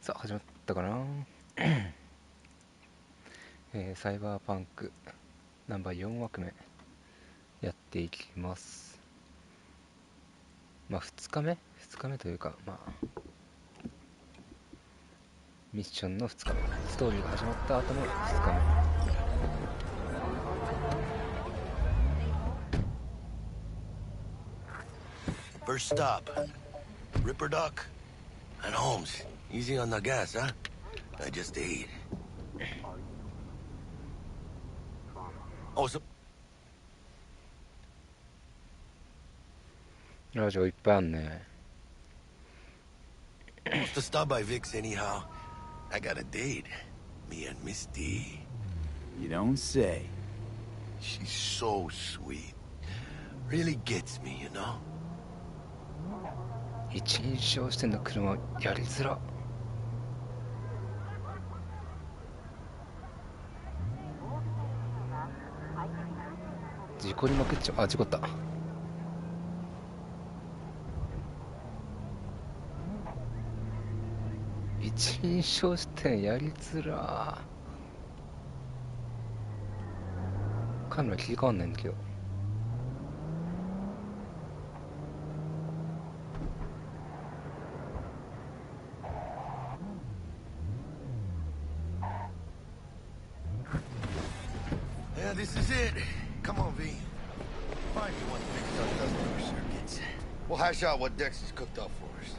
さあ始まったかなサイバーパンクナンバー4枠目やっていきます。まあ2日目というか、まあミッションの2日目、ストーリーが始まった後の2日目。First stop, Ripper Doc and Holmes. Easy on the gas, huh? I just ate. Oh, so ラジオいっぱいあんね。 supposed to stop by Vic's anyhow. I got a date. Me and Misty. You don't say. She's so sweet. Really gets me, you know? 一人称視点の車やりづら。事故りまくっちゃう。あ、事故った。一人称視点やりづら。カメラ切り替わんないんだけど。Yeah, this is it. Come on, V. Find me one Vic does those circuits. We'll hash out what Dex has cooked up for us.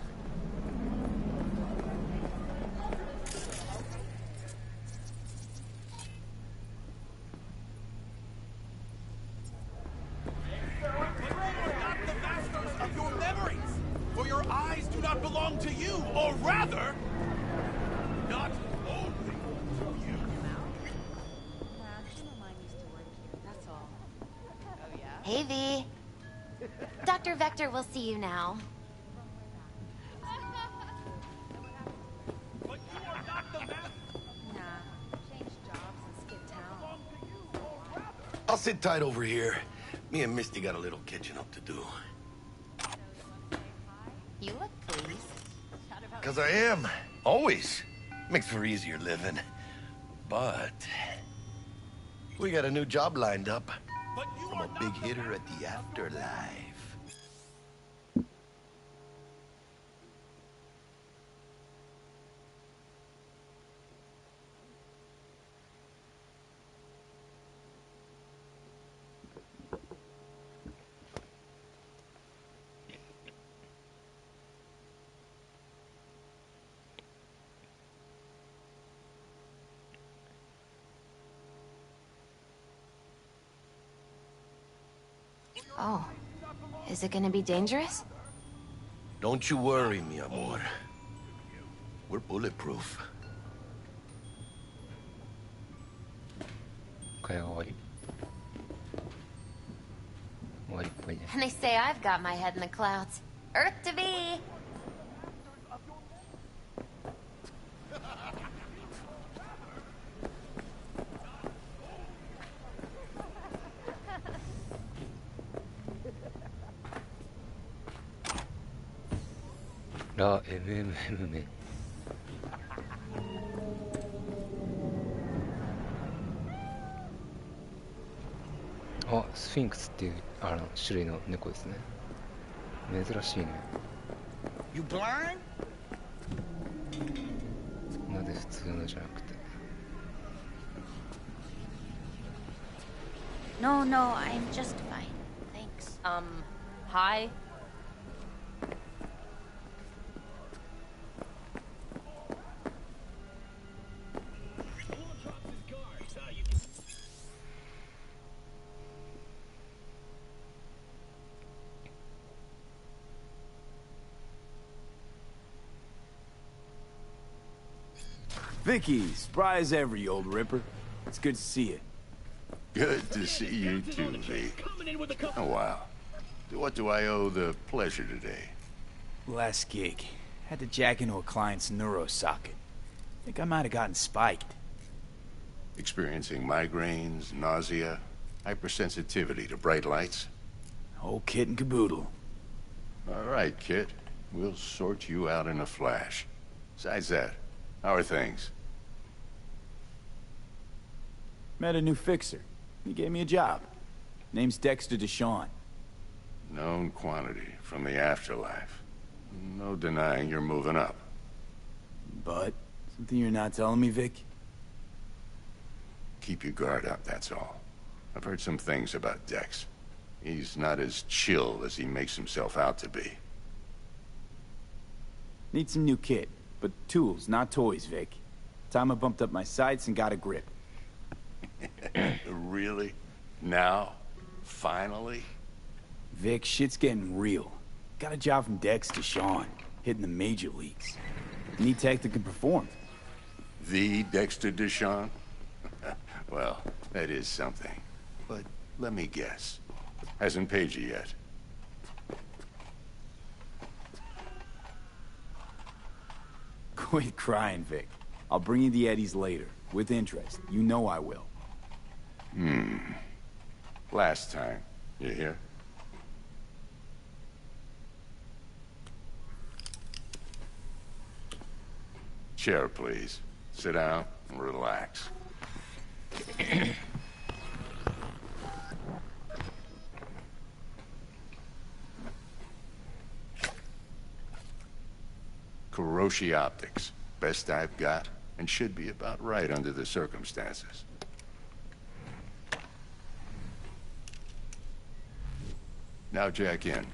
The masters of your memories, for your eyes do not belong to you, or rather, not only to you. Hey, V. Dr. Vector will see you now. But you are not the master. Nah, change jobs and skip town. Belong to you, or rather. I'll sit tight over here. Me and Misty got a little catching up to do. You look pleased. Cause I am. Always. Makes for easier living. But we got a new job lined up. But you From are a not big the hitter master. at the afterlife. Oh, is it gonna be dangerous? Don't you worry, mi amor. We're bulletproof. 会話終わり。終わりっぽいね。 And they say I've got my head in the clouds. Earth to be! MMM め。あ、スフィンクスっていう種類の猫ですね。珍しいね。 You blind? なぜ普通のじゃなくて。 No, no, I'm just fine. Thanks. Hi? Vicky, spry as ever, you old ripper. It's good to see you. Good to see you too, Vic. Oh, wow. What do I owe the pleasure today? Last gig. Had to jack into a client's neuro socket. Think I might have gotten spiked. Experiencing migraines, nausea, hypersensitivity to bright lights? Whole kit and caboodle. All right, kid. We'll sort you out in a flash. Besides that, How are things? Met a new fixer. He gave me a job. Name's Dexter Deshawn. Known quantity from the afterlife. No denying you're moving up. But, something you're not telling me, Vic? Keep your guard up, that's all. I've heard some things about Dex. He's not as chill as he makes himself out to be. Need some new kit, but tools, not toys, Vic. Time I bumped up my sights and got a grip. Really? Now? Finally? Vic, shit's getting real. Got a job from Dex to Sean, hitting the major leagues. Need tech that can perform. The Dexter Deshawn? Well, that is something. But let me guess. Hasn't paid you yet. Quit crying, Vic. I'll bring you the eddies later, with interest. You know I will. Last time. You hear? Chair, please. Sit down and relax. Kiroshi Optics. Best I've got, and should be about right under the circumstances. Now jack in.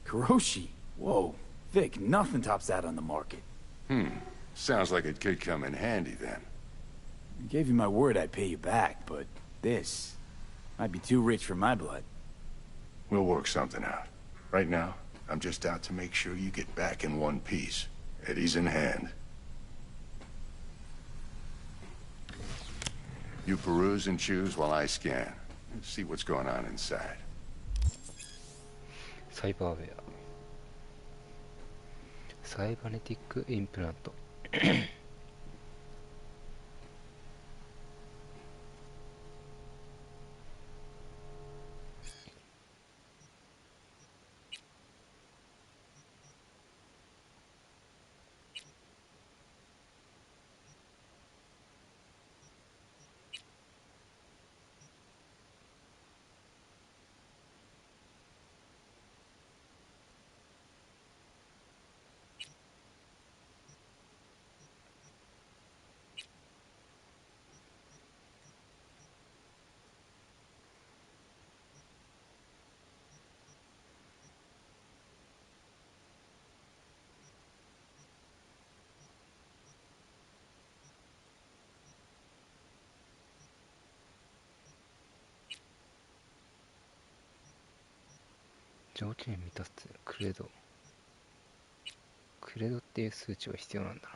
Kiroshi? Whoa. Vic, nothing tops that on the market. Sounds like it could come in handy then. I gave you my word I'd pay you back, but this might be too rich for my blood. We'll work something out. Right now, I'm just out to make sure you get back in one piece. Eddie's in hand. You peruse and choose while I scan. See what's going on inside. サイバーウェア。サイバネティックインプラント。条件満たすクレド。クレドっていう数値は必要なんだな。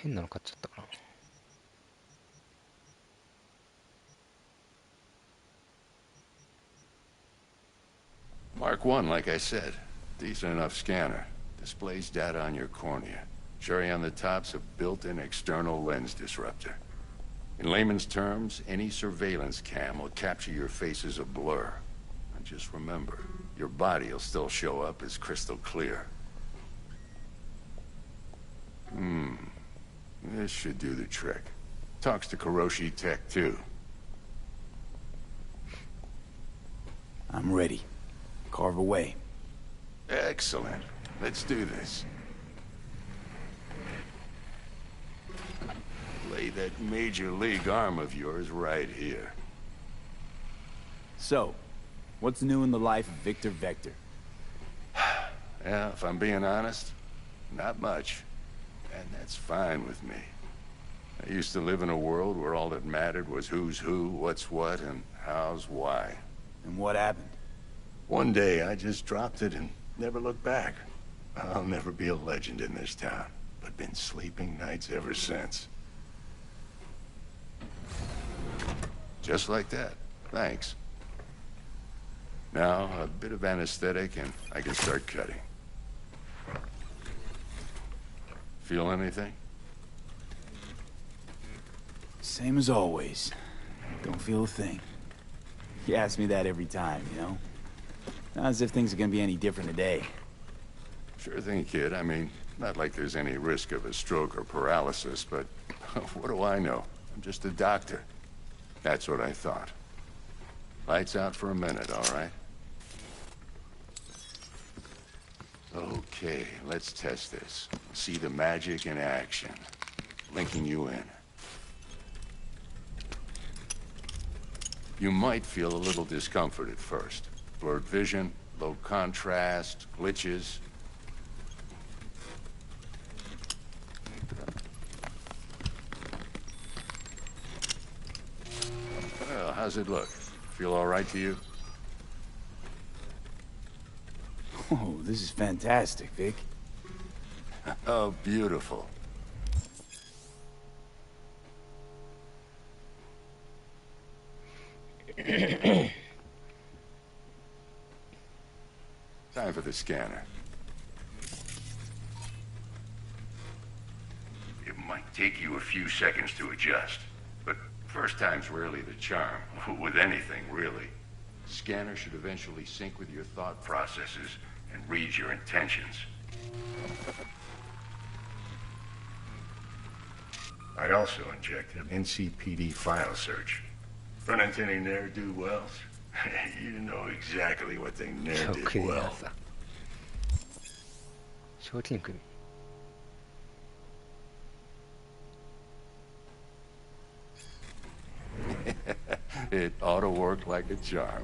変なの買っちゃったかな。Mark 1, like I said. Decent enough scanner. Displays data on your cornea. Cherry on the top's a built-in external lens disruptor. In layman's terms, any surveillance cam will capture your face as a blur. And just remember, your body will still show up as crystal clear. This should do the trick. Talks to Kiroshi Tech, too. I'm ready. Carve away. Excellent. Let's do this. Lay that major league arm of yours right here. So, what's new in the life of Victor Vector? Yeah, if I'm being honest, not much. And that's fine with me. I used to live in a world where all that mattered was who's who, what's what, and how's why. And what happened? One day, I just dropped it and never looked back. I'll never be a legend in this town, but been sleeping nights ever since. Just like that. Thanks. Now, a bit of anesthetic and I can start cutting. Feel anything? Same as always. Don't feel a thing. You ask me that every time, you know? Not as if things are gonna be any different today. Sure thing, kid. I mean, not like there's any risk of a stroke or paralysis, but what do I know? I'm just a doctor. That's what I thought. Lights out for a minute, all right? Okay, let's test this. See the magic in action. Linking you in. You might feel a little discomfort at first. Blurred vision, low contrast, glitches. Well, how's it look? Feel all right to you? Oh, this is fantastic, Vic. Oh, beautiful. Time for the scanner. It might take you a few seconds to adjust, but first time's rarely the charm, with anything, really. Scanner should eventually sync with your thought processes and read your intentions. I also injected NCPD file search. Run into any ne'er-do-wells? You know exactly what they ne'er 職 did 人 well. さ賞金組 It ought to work like a charm.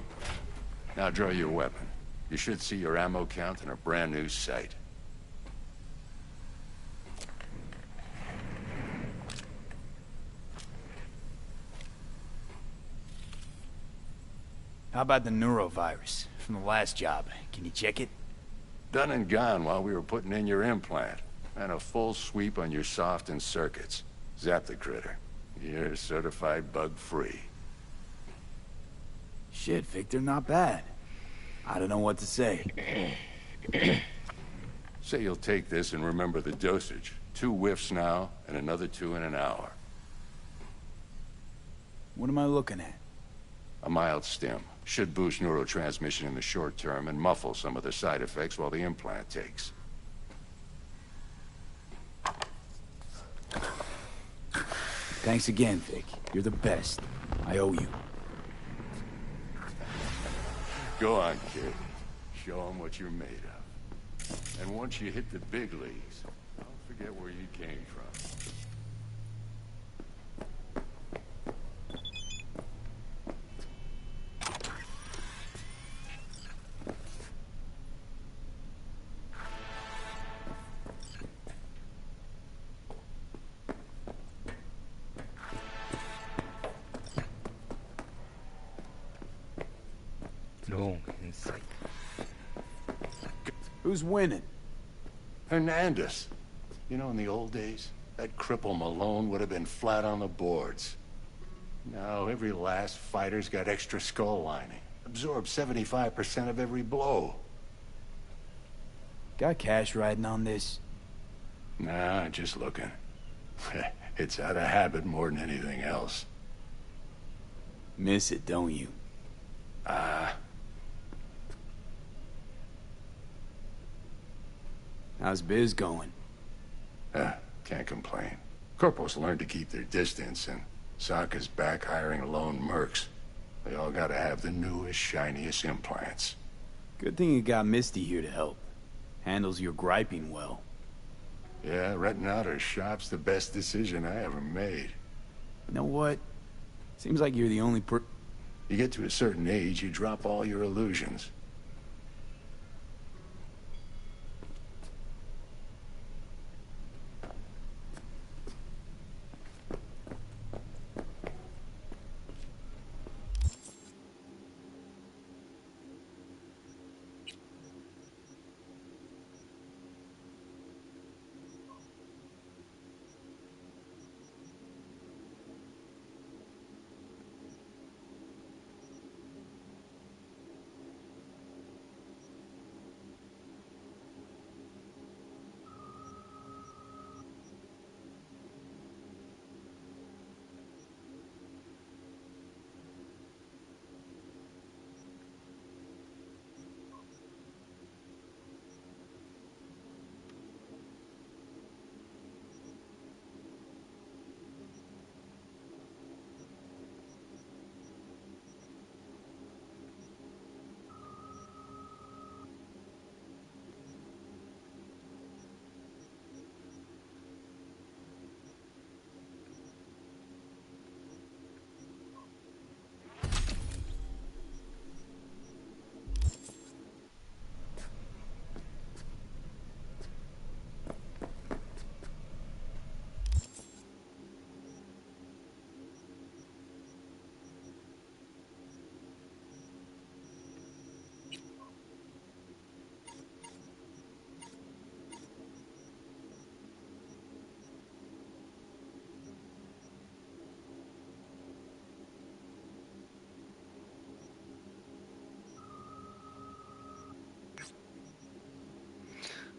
Now draw your weapon. You should see your ammo count in a brand new sight. How about the neurovirus from the last job? Can you check it? Done and gone while we were putting in your implant. And a full sweep on your soft and circuits. Zap the critter. You're certified bug-free. Shit, Victor, not bad. I don't know what to say. Say you'll take this and remember the dosage. 2 whiffs now, and another 2 in an hour. What am I looking at? A mild stim. Should boost neurotransmission in the short term and muffle some of the side effects while the implant takes. Thanks again, Vic. You're the best. I owe you. Go on, kid. Show them what you're made of. And once you hit the big leagues, don't forget where you came from. Long insight. Who's winning? Hernandez. You know, in the old days, that cripple Malone would have been flat on the boards. Now, every last fighter's got extra skull lining. Absorbs 75% of every blow. Got cash riding on this? Nah, just looking. It's out of habit more than anything else. Miss it, don't you? How's biz going? Can't complain. Corporals learn to keep their distance, and Sokka's back hiring lone mercs. They all gotta have the newest, shiniest implants. Good thing you got Misty here to help. Handles your griping well. Yeah, renting out her shop's the best decision I ever made. You know what? Seems like you're the only You get to a certain age, you drop all your illusions.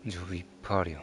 ジョブいっぱいあるよ。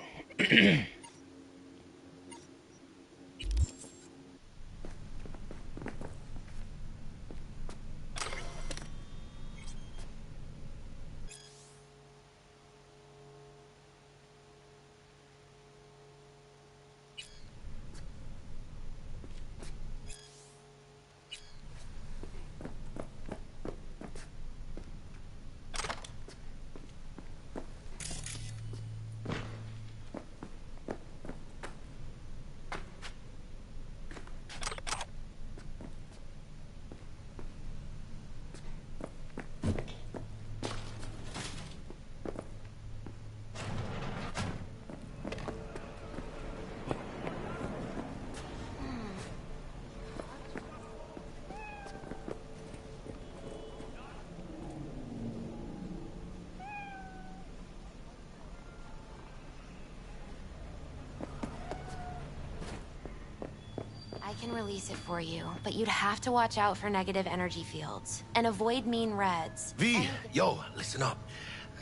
I can release it for you, but you'd have to watch out for negative energy fields and avoid mean reds. V, yo, listen up.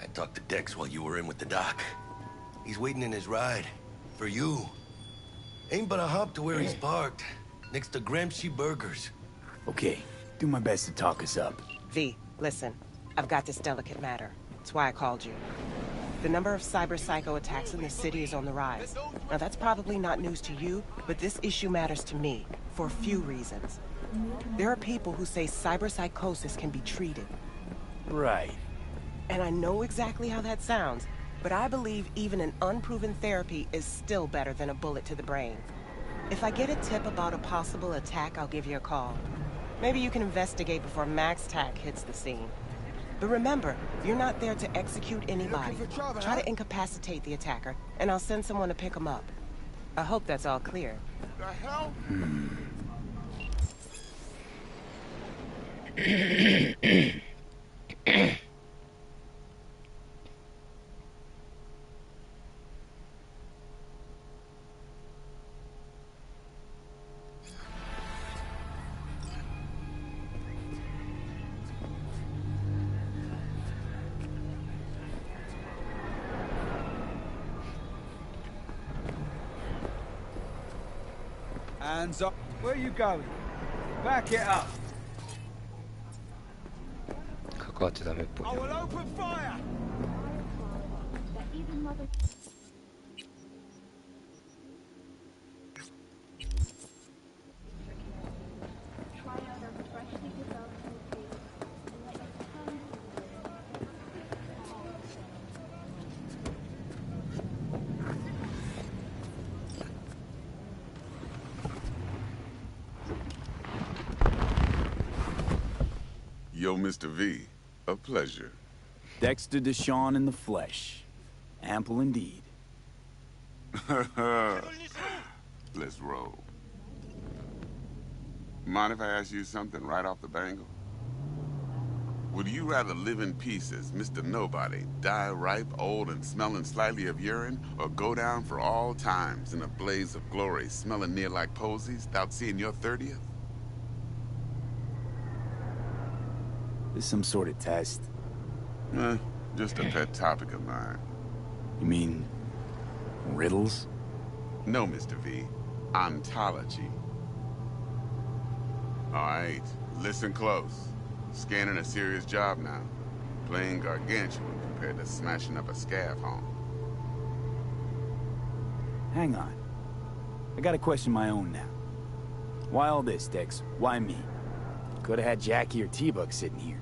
I talked to Dex while you were in with the doc. He's waiting in his ride. For you. Ain't but a hop to where he's parked. Next to Gramsci Burgers. Okay, do my best to talk us up. V, listen. I've got this delicate matter. That's why I called you. The number of cyber-psycho attacks in the city is on the rise. Now, that's probably not news to you, but this issue matters to me, for a few reasons. There are people who say cyberpsychosis can be treated. Right. And I know exactly how that sounds, but I believe even an unproven therapy is still better than a bullet to the brain. If I get a tip about a possible attack, I'll give you a call. Maybe you can investigate before Max Tack hits the scene. But remember, you're not there to execute anybody. Try to incapacitate the attacker, and I'll send someone to pick him up. I hope that's all clear. The hell? Hands up. Where are you going? Back it up. 関わっちゃダメっぽい I な。 will open fire. Yo, Mr. V, a pleasure. Dexter Deshawn in the flesh. Ample indeed. Let's roll. Mind if I ask you something right off the bangle? Would you rather live in pieces, Mr. Nobody, die ripe, old, and smelling slightly of urine, or go down for all times in a blaze of glory, smelling near like posies, without seeing your 30th? This some sort of test? Just a pet topic of mine. You mean... riddles? No, Mr. V. Ontology. All right, listen close. Scanning a serious job now. Playing gargantuan compared to smashing up a scav home. Hang on. I got a question of my own now. Why all this, Dex? Why me? Could've had Jackie or T-Bug sitting here.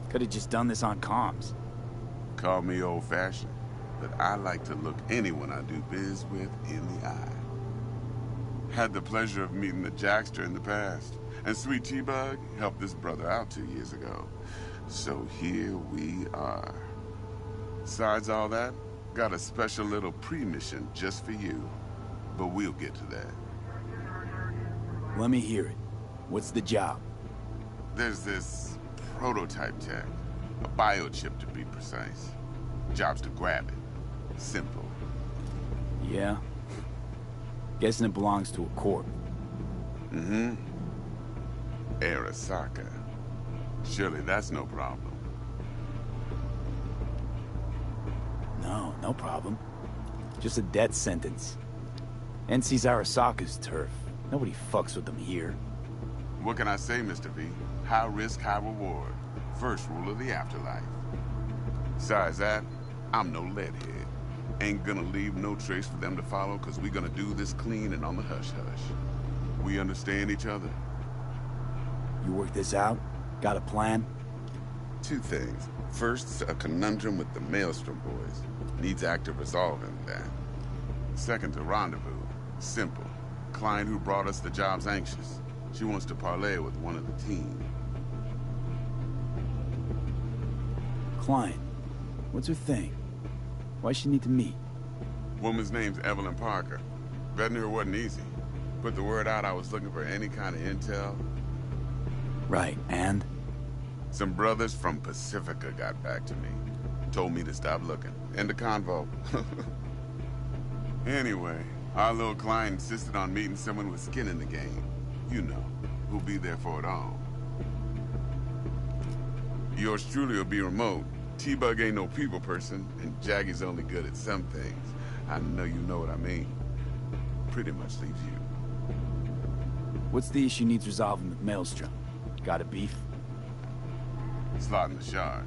Could've just done this on comms. Call me old-fashioned, but I like to look anyone I do biz with in the eye. Had the pleasure of meeting the Jackster in the past, and Sweet T-Bug helped this brother out 2 years ago. So here we are. Besides all that, got a special little pre-mission just for you. But we'll get to that. Let me hear it. What's the job? There's this prototype tech, a biochip to be precise. Job's to grab it. Simple. Yeah? Guessing it belongs to a corp. Mm-hmm. Arasaka. Surely that's no problem. No, no problem. Just a death sentence. NC's Arasaka's turf. Nobody fucks with them here. What can I say, Mr. V? High risk, high reward. First rule of the afterlife. Besides that, I'm no leadhead. Ain't gonna leave no trace for them to follow, cause we gonna do this clean and on the hush-hush. We understand each other? You work this out? Got a plan? Two things. First, a conundrum with the Maelstrom boys. Needs active resolving that. Second, a rendezvous. Simple. Client who brought us the job's anxious. She wants to parlay with one of the team. Client? What's her thing? Why's she need to meet? Woman's name's Evelyn Parker. Vetting her wasn't easy. Put the word out I was looking for any kind of intel. Right, and? Some brothers from Pacifica got back to me. Told me to stop looking. End of convo. Anyway, our little client insisted on meeting someone with skin in the game. You know, who'll be there for it all. Yours truly will be remote. T-Bug ain't no people person, and Jaggy's only good at some things. I know you know what I mean. Pretty much leaves you. What's the issue needs resolving with Maelstrom? Got a beef? Slot in the shard.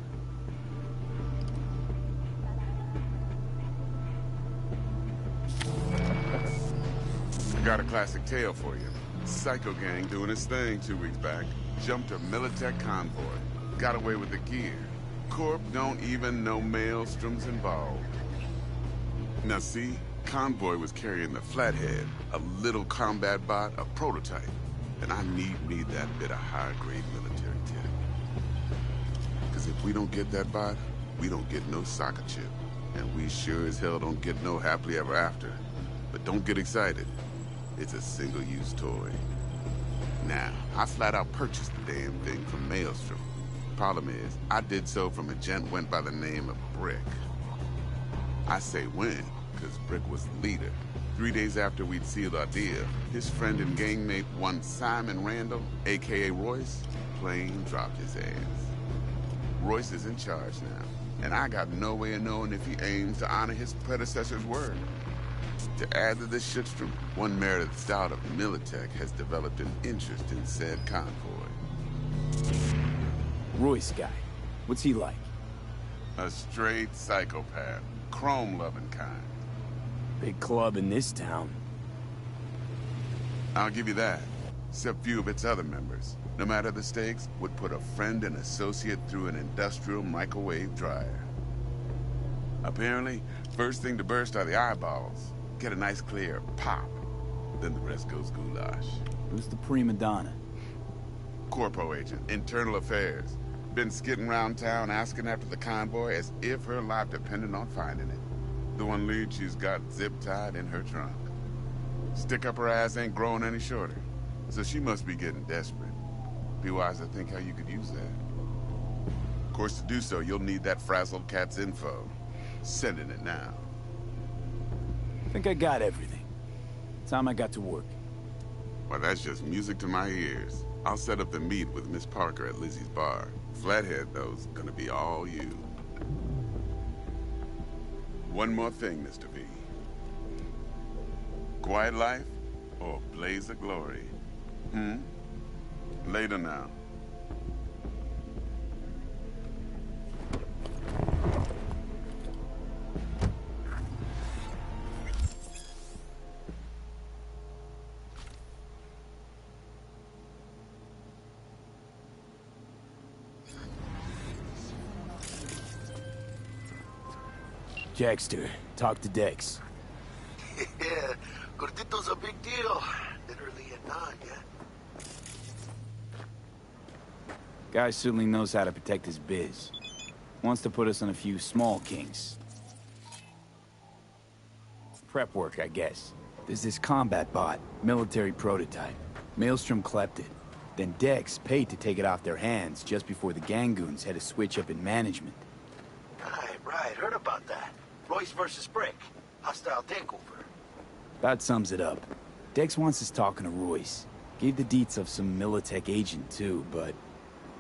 I got a classic tale for you. Psycho gang doing his thing 2 weeks back. Jumped a Militech convoy. Got away with the gear. Corp don't even know Maelstrom's involved. Now see, convoy was carrying the Flathead, a little combat bot, a prototype. And I need me that bit of high-grade military tech. Because if we don't get that bot, we don't get no soccer chip. And we sure as hell don't get no happily ever after. But don't get excited. It's a single-use toy. Now, I flat out purchased the damn thing from Maelstrom. Problem is, I did so from a gent went by the name of Brick. I say when, because Brick was the leader. 3 days after we'd sealed our deal, his friend and gangmate, one Simon Randall, a.k.a. Royce, plain dropped his ass. Royce is in charge now, and I got no way of knowing if he aims to honor his predecessor's word. To add to this shitstorm, one merited stout of Militech has developed an interest in said convoy. Royce guy. What's he like? A straight psychopath. Chrome-loving kind. Big club in this town. I'll give you that. Except few of its other members, no matter the stakes, would put a friend and associate through an industrial microwave dryer. Apparently, first thing to burst are the eyeballs. Get a nice clear pop. Then the rest goes goulash. Who's the prima donna? Corpo agent, internal affairs. Been skidding around town asking after the convoy as if her life depended on finding it. The one lead she's got zip-tied in her trunk. Stick up her ass ain't growing any shorter, so she must be getting desperate. Be wise to think how you could use that. Of course, to do so, you'll need that frazzled cat's info. Sending it now. Think I got everything. Time I got to work. Well, that's just music to my ears. I'll set up the meet with Miss Parker at Lizzie's bar. Flathead, though's gonna be all you. One more thing, Mr. V. Quiet life or blaze of glory? Later now. Jackster, talk to Dex. Yeah, Gordito's a big deal. Literally a dog, yeah? Guy certainly knows how to protect his biz. Wants to put us on a few small kings. Prep work, I guess. There's this combat bot, military prototype. Maelstrom clept it. Then Dex paid to take it off their hands just before the Gangoons had a switch up in management. Right. Heard about that. Royce versus Brick. Hostile takeover. That sums it up. Dex wants us talking to Royce. Gave the deets of some Militech agent too, but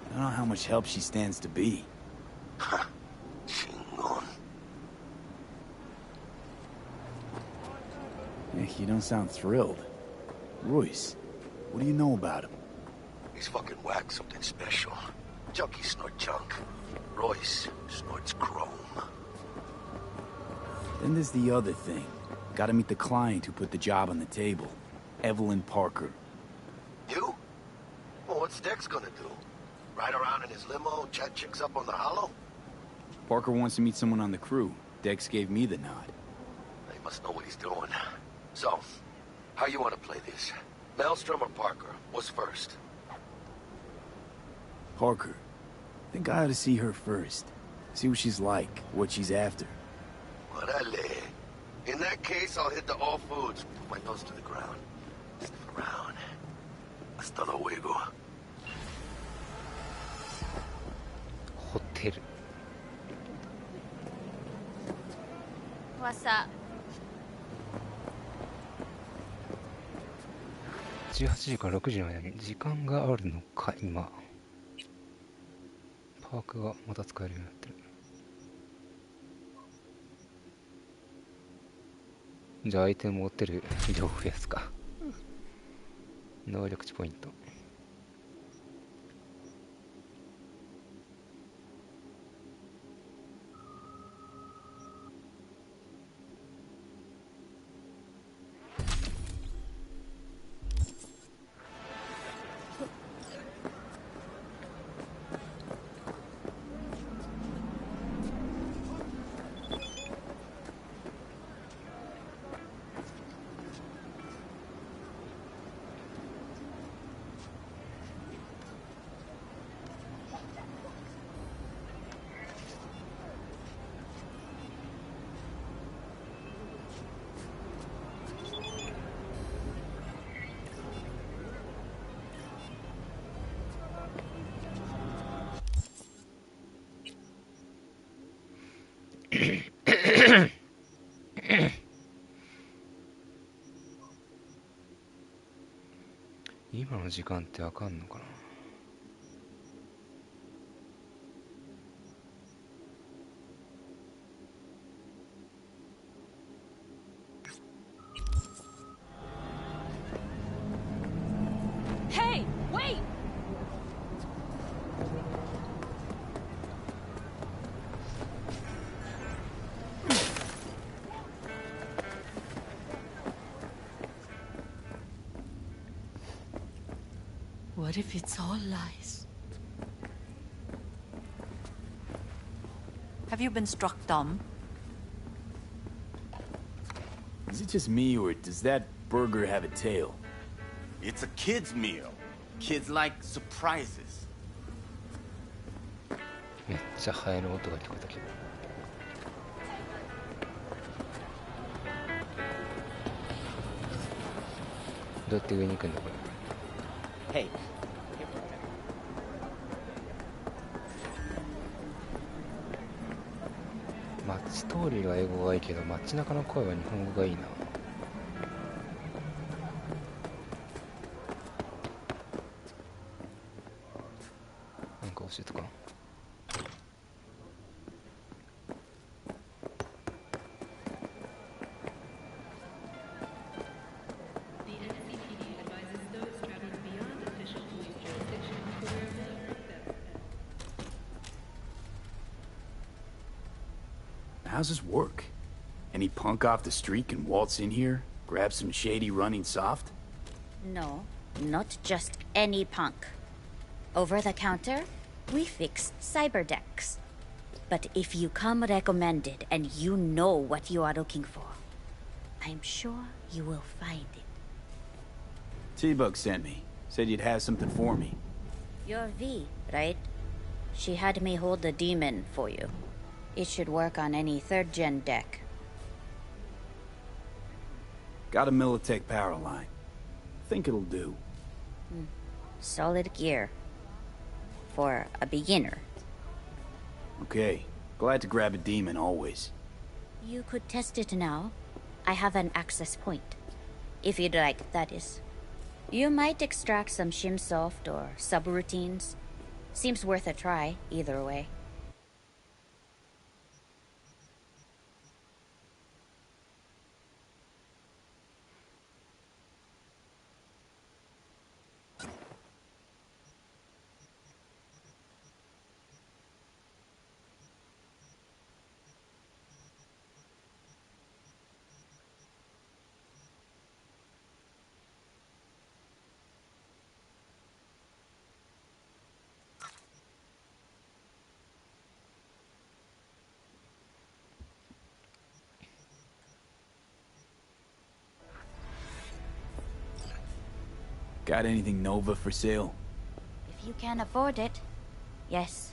I don't know how much help she stands to be. Chingon. You don't sound thrilled. Royce, what do you know about him? He's fucking whack, something special. Junkies snort junk. Royce snorts chrome. Then there's the other thing. Gotta meet the client who put the job on the table. Evelyn Parker. You? Well, what's Dex gonna do? Ride around in his limo, chat chicks up on the hollow? Parker wants to meet someone on the crew. Dex gave me the nod. He must know what he's doing. So, how you want to play this? Maelstrom or Parker? What's first? Parker. Think I ought to see her first. See what she's like, what she's after. Orale. In that case, I'll hit the all foods. Put my nose to the ground. Sniff around. Hasta luego. ホテル。噂。18時から6時の間に時間があるのか今。パークがまた使えるようになってる。じゃあアイテム持ってる量を増やすか。能力値ポイント。今の時間ってわかんのかな。Hey, wait! What if it's all lies? Have you been struck dumb? Is it just me, or does that burger have a tail? It's a kid's meal. Kids like surprises. めっちゃハエの音が聞こえたけど。どうやって上に行くんだこれ。Hey. 街通りは英語がいいけど街中の声は日本語がいいな。なんか教えとか。How's this work? Any punk off the street can waltz in here, grab some shady running soft? No, not just any punk. Over the counter, we fix cyber decks. But if you come recommended and you know what you are looking for, I'm sure you will find it. T-Bug sent me. Said you'd have something for me. You're V, right? She had me hold the demon for you. It should work on any 3rd-gen deck. Got a Militech power line. Think it'll do. Solid gear. For a beginner. Okay. Glad to grab a demon always. You could test it now. I have an access point. If you'd like, that is. You might extract some shimsoft or subroutines. Seems worth a try, either way. Got anything Nova for sale? If you can afford it, yes.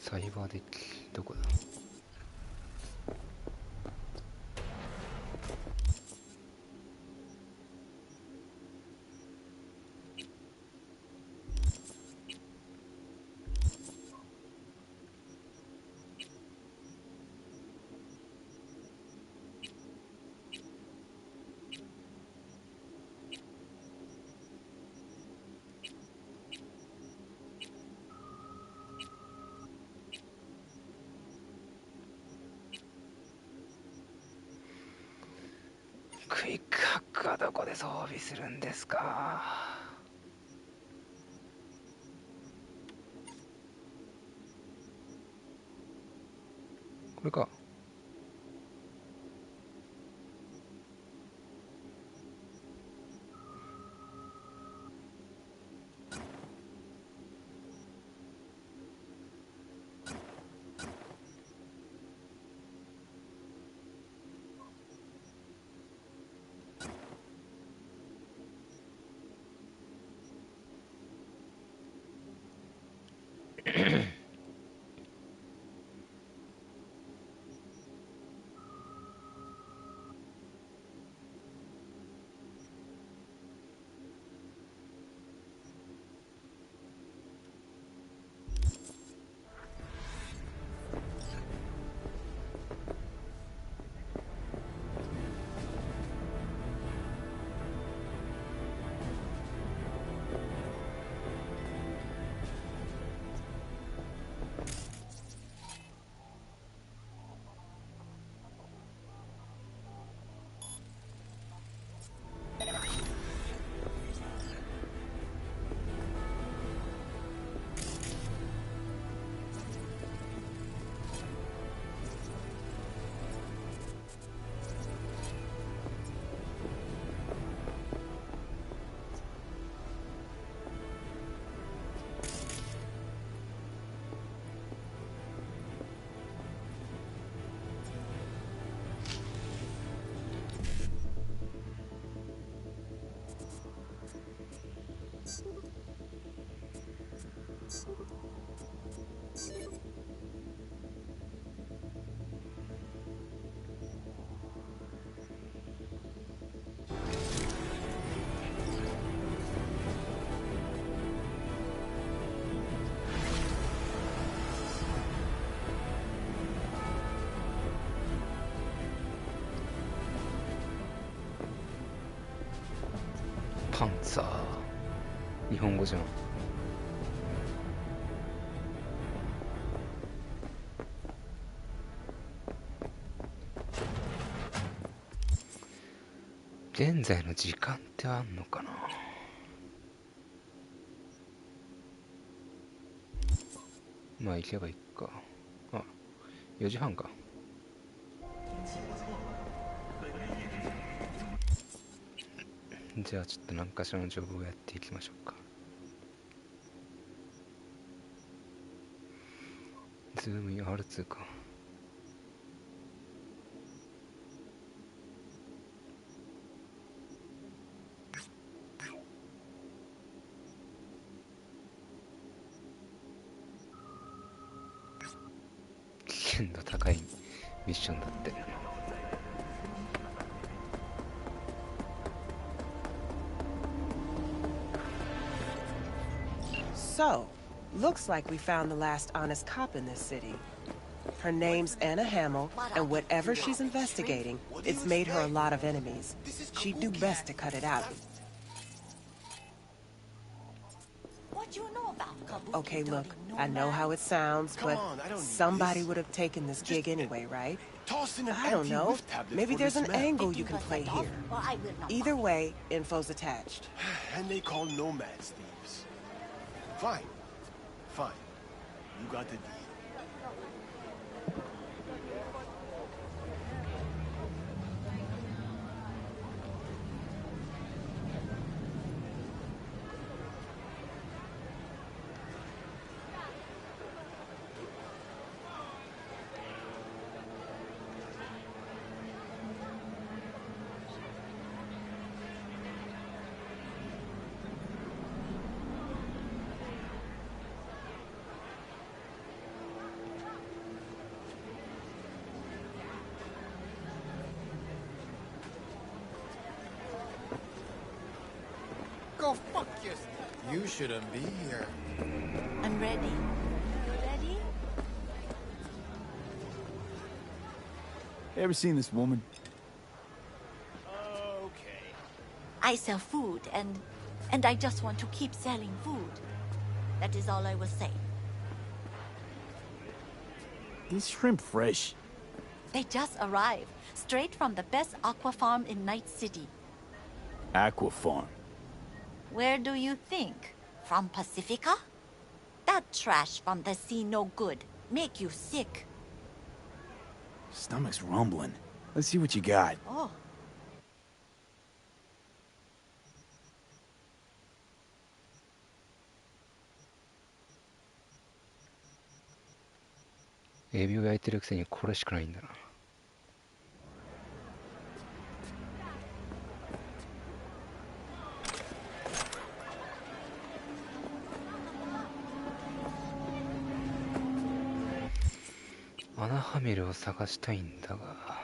サイバーデッキどこだ。クイックハックはどこで装備するんですか。これか。パンツァー、日本語じゃん。現在の時間ってあんのかな。まあ行けばいいか。あ、4時半か。じゃあちょっと何かしらのジョブをやっていきましょうか。ズームイン R2 か。危険度高いミッションだって。So, looks like we found the last honest cop in this city. Her name's Anna Hamill, and whatever she's investigating, it's made her a lot of enemies. She'd do best to cut it out. What you know about Kabuki? Okay, look, I know how it sounds, but somebody would have taken this gig anyway, right? I don't know. Maybe there's an angle you can play here. Either way, info's attached. And they call nomads thieves. Fine. Fine. You got the deal. You shouldn't be here. I'm ready. You ready? Ever seen this woman? Okay. I sell food, and I just want to keep selling food. That is all I will say. Is shrimp fresh? They just arrived, straight from the best aqua farm in Night City. Aqua farm. Where do you think? From Pacifica? That trash from the sea no good. Make you sick. Stomach's rumbling. Let's see what you got. Oh.エビを焼いてるくせにこれしかないんだな。アナハミルを探したいんだが。